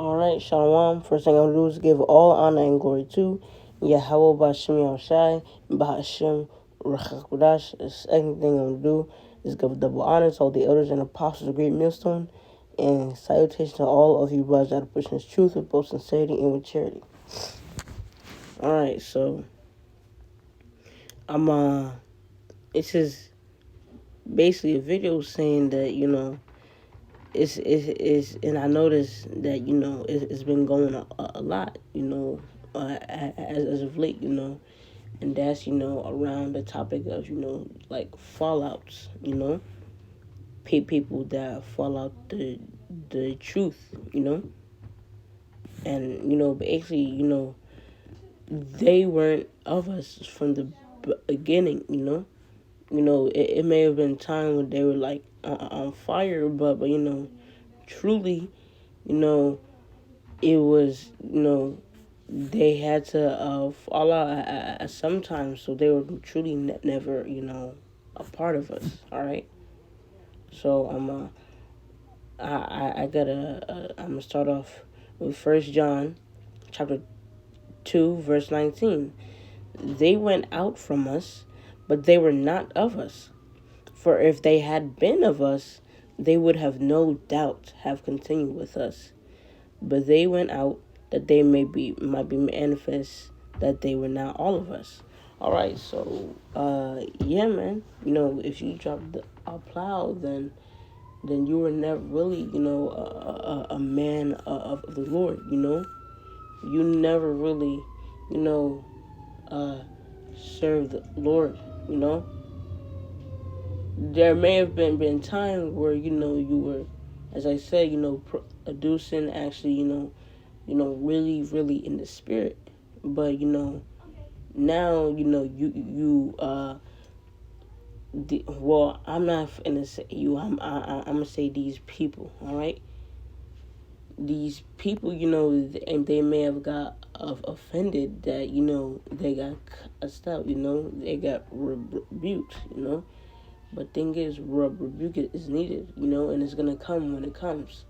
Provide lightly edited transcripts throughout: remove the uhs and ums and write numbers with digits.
Alright, Shalom. First thing I'm going to do is give all honor and glory to Yahweh Ba'Shem Yahushai, Ba'Shem Rachakudash. The second thing I'm going to do is give double honor to all the elders and apostles of Great Millstone, and salutation to all of you brothers that are pushing this truth with both sincerity and with charity. Alright, so this is basically a video saying that, it's and I noticed that it's been going a lot as of late, and that's around the topic of like fallouts, people that fall out the truth, and basically they weren't of us from the beginning, it may have been time when they were like on fire, but truly, it was, they had to fall out at some time, so they were truly never, a part of us. All right. So I'm gonna start off with First John, chapter 2, verse 19. They went out from us, but they were not of us. For if they had been of us, they would have no doubt have continued with us. But they went out that they might be manifest that they were not all of us. All right, so yeah, man. If you drop a plow, then you were never really, a man of the Lord. You never really, served the Lord. There may have been times where you were, as I said, producing actually, really, really in the spirit. But now well, I'm not gonna say you. I'm gonna say these people. All right, these people, and they may have got offended that they got cussed out. They got rebuked. But thing is, rebuke is needed. And it's gonna come when it comes.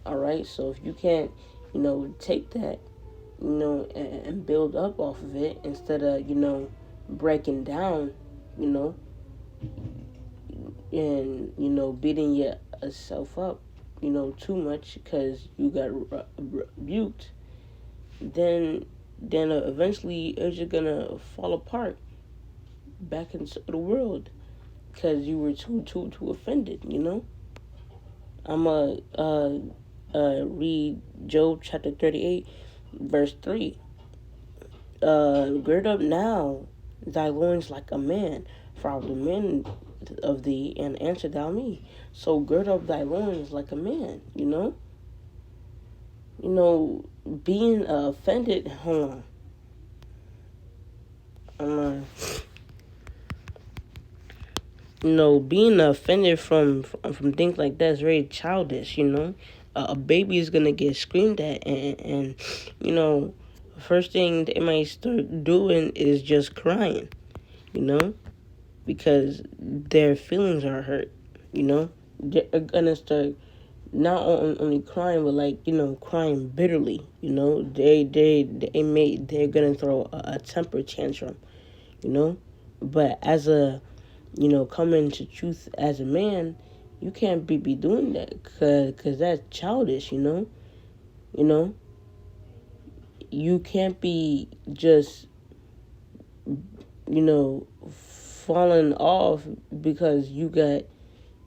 All right, so if you can't, take that, and build up off of it instead of, breaking down, and, beating yourself up, too much because you got rebuked, then eventually it's just gonna fall apart back into the world because you were too offended, I'm read Job chapter 38, verse 3. Gird up now thy loins like a man, for I will demand of thee, and answer thou me. So gird up thy loins like a man, being offended. Hold on. Being offended from things like that is very childish. A baby is gonna get screamed at, and first thing they might start doing is just crying, because their feelings are hurt. They're gonna start not only crying, but like crying bitterly. They're gonna throw a temper tantrum. But as a coming to truth as a man, you can't be doing that because that's childish. You can't be just falling off because you got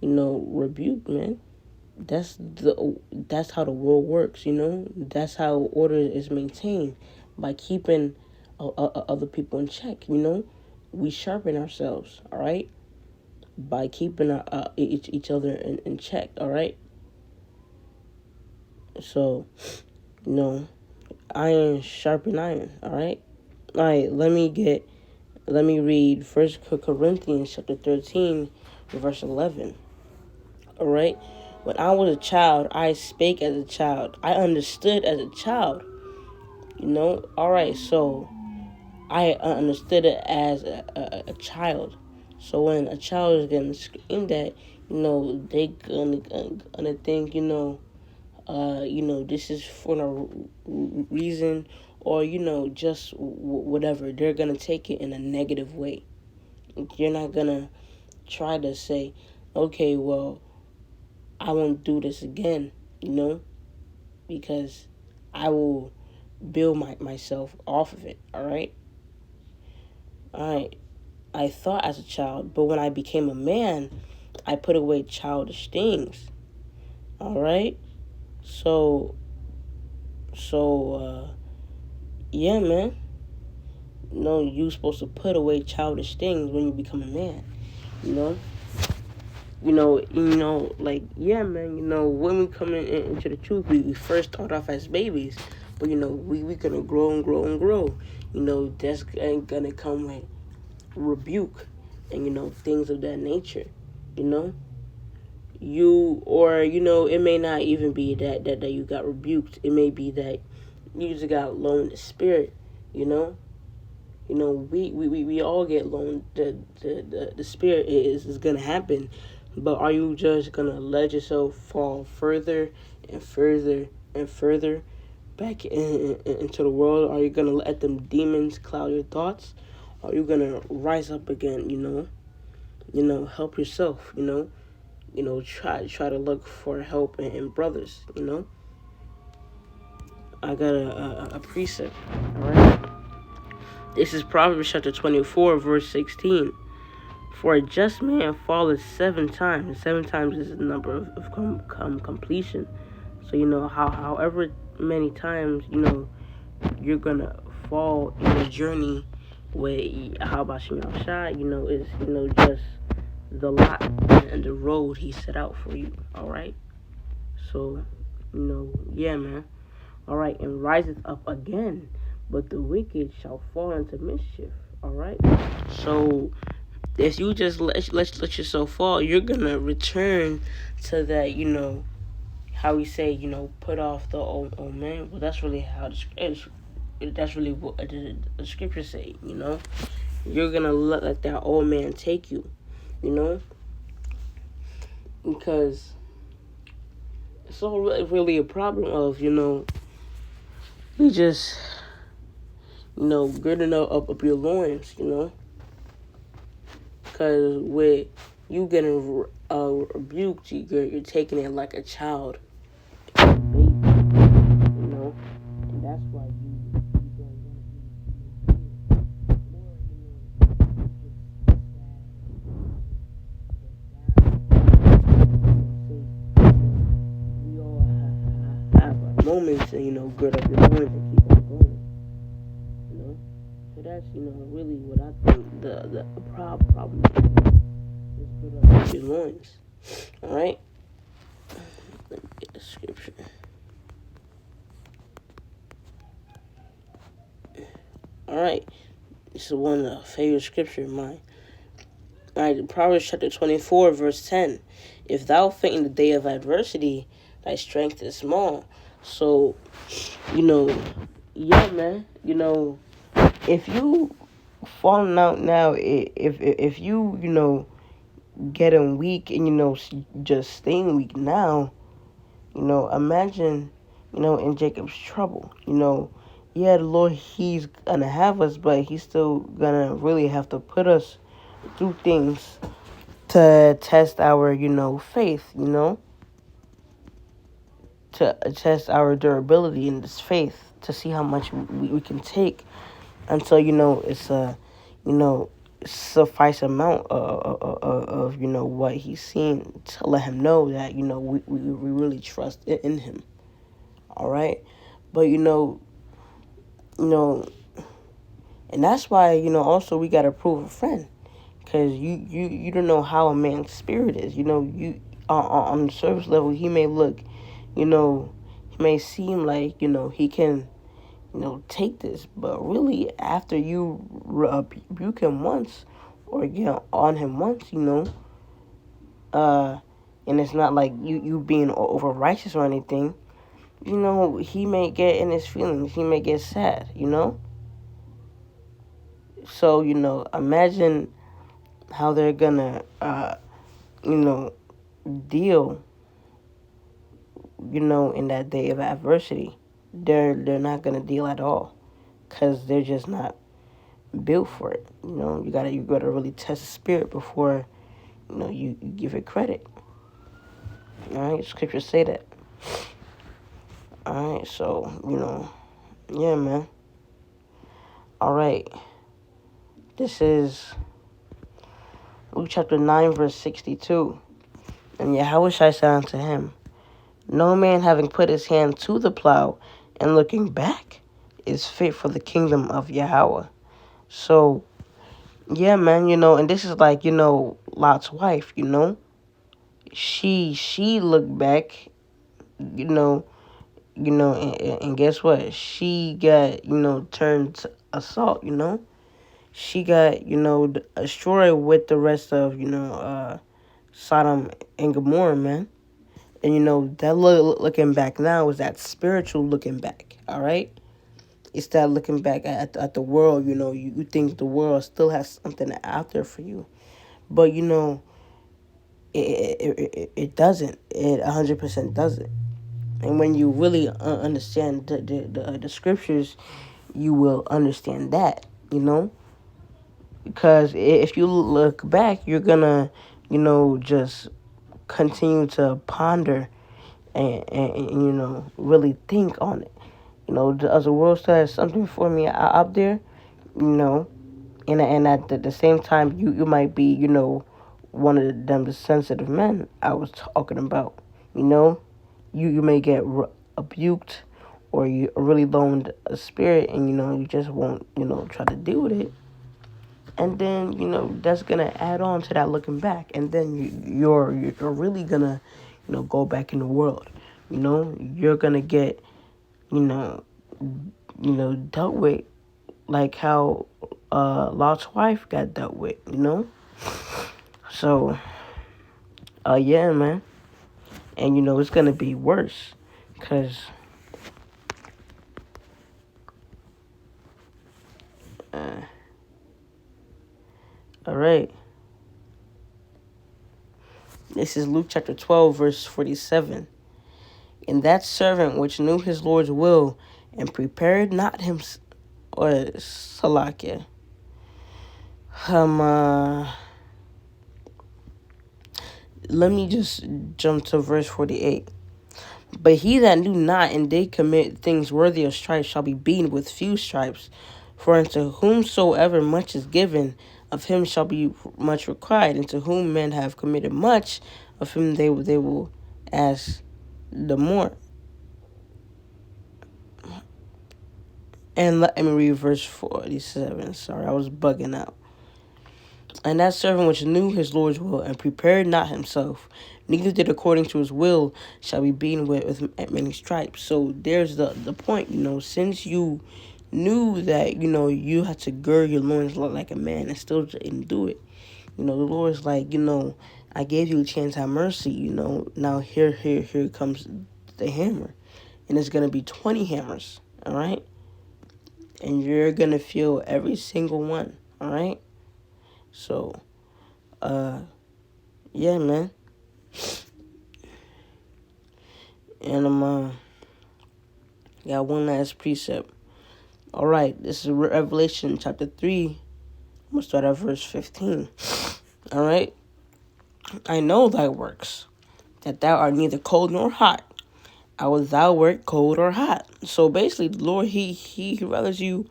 rebuked, man. That's how the world works. That's how order is maintained, by keeping other people in check. We sharpen ourselves, all right, by keeping each other in check, all right. So iron sharpen iron, all right. All right, let me read First Corinthians chapter 13, verse 11. All right. When I was a child, I spake as a child. I understood as a child. All right. So I understood it as a child. So when a child is getting screamed at, they gonna think, this is for no reason, or, just whatever. They're going to take it in a negative way. You're not going to try to say, okay, well, I won't do this again, because I will build myself off of it, all right? All right. I thought as a child, but when I became a man, I put away childish things, all right? So, yeah, man. No, you're supposed to put away childish things when you become a man, you know? Yeah, man, when we come into the truth, we first start off as babies, but, we gonna grow and grow and grow. That's gonna come with rebuke and, things of that nature, you know? It may not even be that you got rebuked. It may be that you just got low in the spirit, you know? We all get low. The spirit is gonna happen. But are you just gonna let yourself fall further and further and further back into the world? Are you gonna let them demons cloud your thoughts? Are you gonna rise up again? Help yourself. Try to look for help in brothers. I got a precept. All right. This is Proverbs chapter 24, verse 16. For a just man falleth 7 times. 7 times is the number of completion. So, however many times, you're going to fall in the journey with how about Shemal Shai, is, just the lot and the road he set out for you. All right. So, yeah, man. All right. And riseth up again, but the wicked shall fall into mischief. All right. So, if you just let yourself fall, you're gonna return to that, how we say, put off the old man. Well, that's really how that's really what the scriptures say. You're gonna let that old man take you, because it's all really a problem of, we just, girding up your loins, because with you getting rebuked, you're taking it like a child, baby, and that's why you don't we all have our moments, and gird up your loins and keep on going, So that's really what I think the problem is gird up your loins. All right. Let me get the scripture. All right. This is one of the favorite scripture of mine. All right, Proverbs chapter 24, verse 10. If thou faint in the day of adversity, thy strength is small. So, yeah, man. If you falling out now, if you, getting weak and, just staying weak now, imagine, in Jacob's trouble, yeah, the Lord, he's gonna have us, but he's still gonna really have to put us through things to test our, faith, to test our durability in this faith, to see how much we can take until, it's a, suffice amount of what he's seen to let him know that, we really trust in him. All right. But, and that's why, also we got to prove a friend. Because you don't know how a man's spirit is. You on the surface level, he may look, he may seem like, he can, take this. But really, after you rebuke him once or get on him once, and it's not like you being over righteous or anything, he may get in his feelings. He may get sad, So, imagine how they're gonna, deal in that day of adversity, they're not gonna deal at all, cause they're just not built for it. You gotta really test the spirit before you give it credit. All right, scriptures say that. All right, so yeah, man. All right, this is Luke chapter 9, verse 62. And Yahweh said unto him, no man having put his hand to the plow and looking back is fit for the kingdom of Yahweh. So, yeah, man, and this is like, Lot's wife, She looked back, and guess what? She got, turned to assault, She got, destroyed with the rest of, Sodom and Gomorrah, man. And, that looking back now is that spiritual looking back, all right? It's that looking back at the world, you think the world still has something out there for you. But, it doesn't. It 100% doesn't. And when you really understand the scriptures, you will understand that, Because if you look back, you're gonna, just continue to ponder and really think on it. Does the world still have something for me out there? And at the same time, you might be, one of them the sensitive men I was talking about. You may get rebuked, or you really loaned a spirit, and you just won't try to deal with it. And then that's gonna add on to that looking back, and then you're really gonna go back in the world. You're gonna get dealt with like how Lot's wife got dealt with. So yeah, man, and it's gonna be worse, cause all right. This is Luke chapter 12, verse 47. And that servant which knew his Lord's will and prepared not him, or Salakia. Let me just jump to verse 48. But he that knew not and did commit things worthy of stripes shall be beaten with few stripes. For unto whomsoever much is given, of him shall be much required. And to whom men have committed much, of him they will ask the more. And let me read verse 47. Sorry, I was bugging out. And that servant which knew his Lord's will and prepared not himself, neither did according to his will, shall be beaten with many stripes. So there's the point, since you knew that, you had to gird your loins like a man and still didn't do it. The Lord's like, I gave you a chance to have mercy, now here comes the hammer. And it's going to be 20 hammers, all right? And you're going to feel every single one, all right? So, yeah, man. And I'm got one last precept. All right, this is Revelation chapter 3. I'm going to start at verse 15. All right. I know thy works, that thou art neither cold nor hot. I will thou wert cold or hot. So basically, the Lord, he rather you,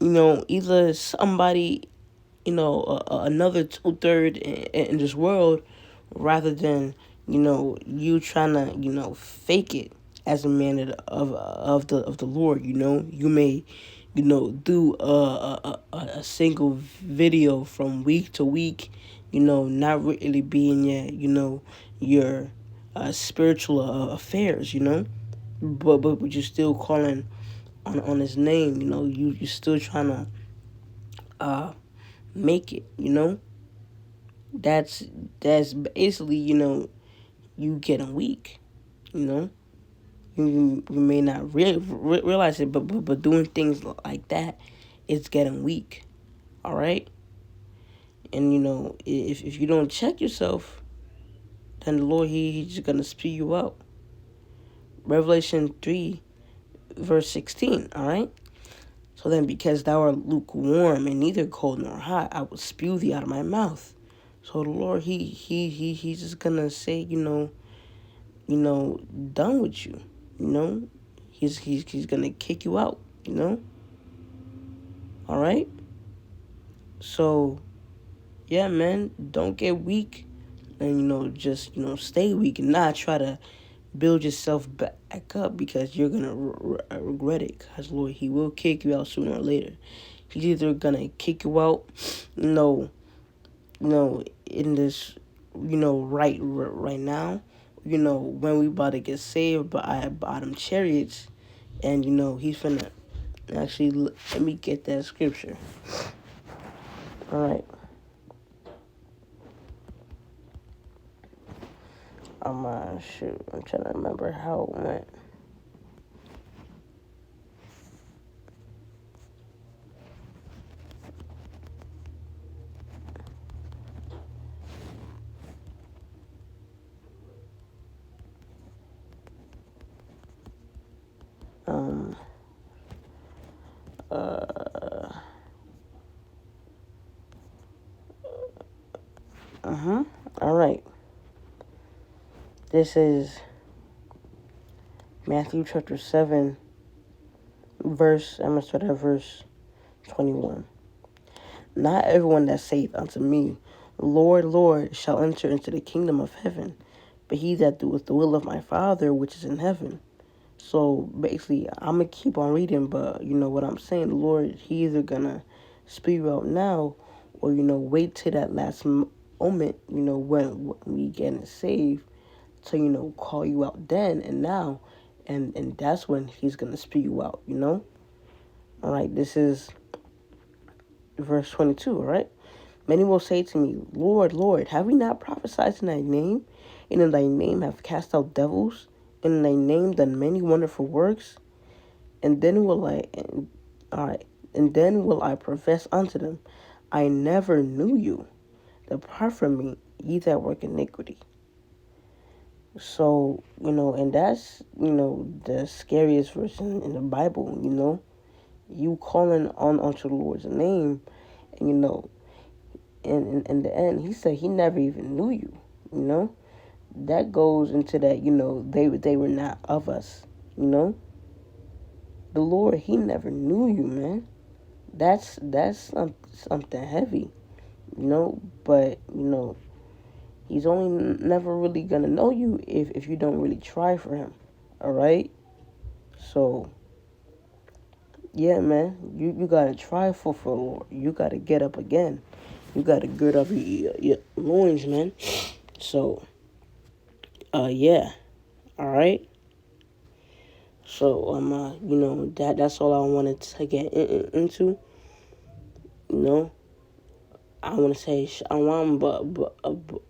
either somebody, another 2/3 in this world, rather than, you trying to, fake it as a man of the Lord. You may, do a single video from week to week, not really being your spiritual affairs, but you're still calling on his name, you're still trying to make it, that's basically, you getting weak, you may not realize it, but doing things like that, it's getting weak, all right? And, if you don't check yourself, then the Lord, he's just going to spew you out, Revelation 3, verse 16, all right? So then, because thou art lukewarm and neither cold nor hot, I will spew thee out of my mouth. So the Lord, he's just gonna say, done with you. He's gonna kick you out. All right. So, yeah, man, don't get weak, and just stay weak and not try to build yourself back up, because you're gonna regret it. Because Lord, He will kick you out sooner or later. He's either gonna kick you out, in this, right now, when we about to get saved by them chariots, and He's finna actually let me get that scripture. All right. Shoot, I'm trying to remember how it went. All right. This is Matthew chapter 7, I'm going to start at verse 21. Not everyone that saith unto me, Lord, Lord, shall enter into the kingdom of heaven, but he that doeth the will of my Father which is in heaven. So basically, I'm going to keep on reading, but what I'm saying, the Lord, He either going to spew you out now, or, wait till that last moment, when we getting saved, to, call you out then and now, and that's when He's going to spew you out, All right, this is verse 22, all right? Many will say to me, Lord, Lord, have we not prophesied in thy name? And in thy name have cast out devils? And in thy name done many wonderful works? And then will I profess unto them, I never knew you. Depart from me, ye that work iniquity. So, and that's, the scariest verse in the Bible, You calling onto the Lord's name, and, in the end, He said He never even knew you, That goes into that, they were not of us, The Lord, He never knew you, man. That's something heavy, but, He's only never really going to know you if you don't really try for Him, all right? So, yeah, man, you got to try for the Lord. You got to get up again. You got to gird up your loins, man. So, yeah, all right? So, that's all I wanted to get into, I want to say shalom, but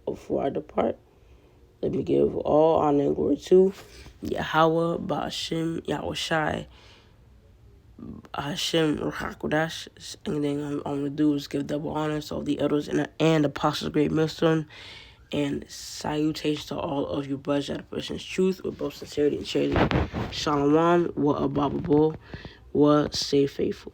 before I depart, let me give all honor and glory to Yahweh, Ba'ashim, Yahushai, Hashem, Ruchakodash. Anything I'm going to do is give double honor to all the elders and apostles of Great Millstone, and salutations to all of you brothers that are pushing truth with both sincerity and charity. Shalom, wa abababo, wa stay faithful.